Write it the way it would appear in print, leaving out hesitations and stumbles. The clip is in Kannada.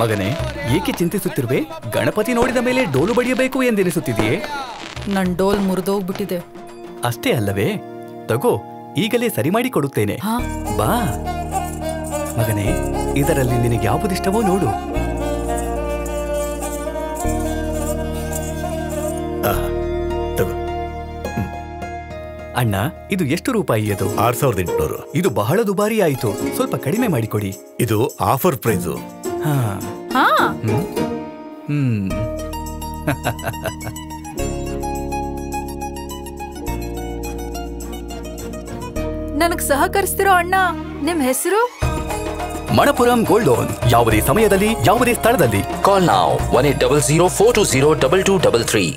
ಮಗನೇ, ಏಕೆ ಚಿಂತಿಸುತ್ತಿರುವೆ? ಗಣಪತಿ ನೋಡಿದ ಮೇಲೆ ಡೋಲು ಬಡಿಯಬೇಕು ಎಂದೆನಿಸುತ್ತಿದೆಯೇ? ನನ್ ಡೋಲ್ ಮುರಿದೋಗ್ಬಿಟ್ಟಿದೆ. ಅಷ್ಟೇ ಅಲ್ಲವೇ? ತಗೋ, ಈಗಲೇ ಸರಿ ಮಾಡಿ ಕೊಡುತ್ತೇನೆ. ಬಾ ಮಗನೇ, ಇದರಲ್ಲಿ ನಿನಗೆ ಯಾವುದಿಷ್ಟವೋ ನೋಡು. ಅಣ್ಣ, ಇದು ಎಷ್ಟು ರೂಪಾಯಿ? ಅದು 6800. ಇದು ಬಹಳ ದುಬಾರಿ ಆಯಿತು, ಸ್ವಲ್ಪ ಕಡಿಮೆ ಮಾಡಿಕೊಡಿ. ಇದು ಆಫರ್ ಪ್ರೈಸು. ನನಗ್ ಸಹಕರಿಸ್ತಿರೋ ಅಣ್ಣ, ನಿಮ್ ಹೆಸರು? Manappuram gold loan. ಯಾವುದೇ ಸಮಯದಲ್ಲಿ, ಯಾವುದೇ ಸ್ಥಳದಲ್ಲಿ. ಕಾಲ್ ನಾವ್ 1800 420 2233.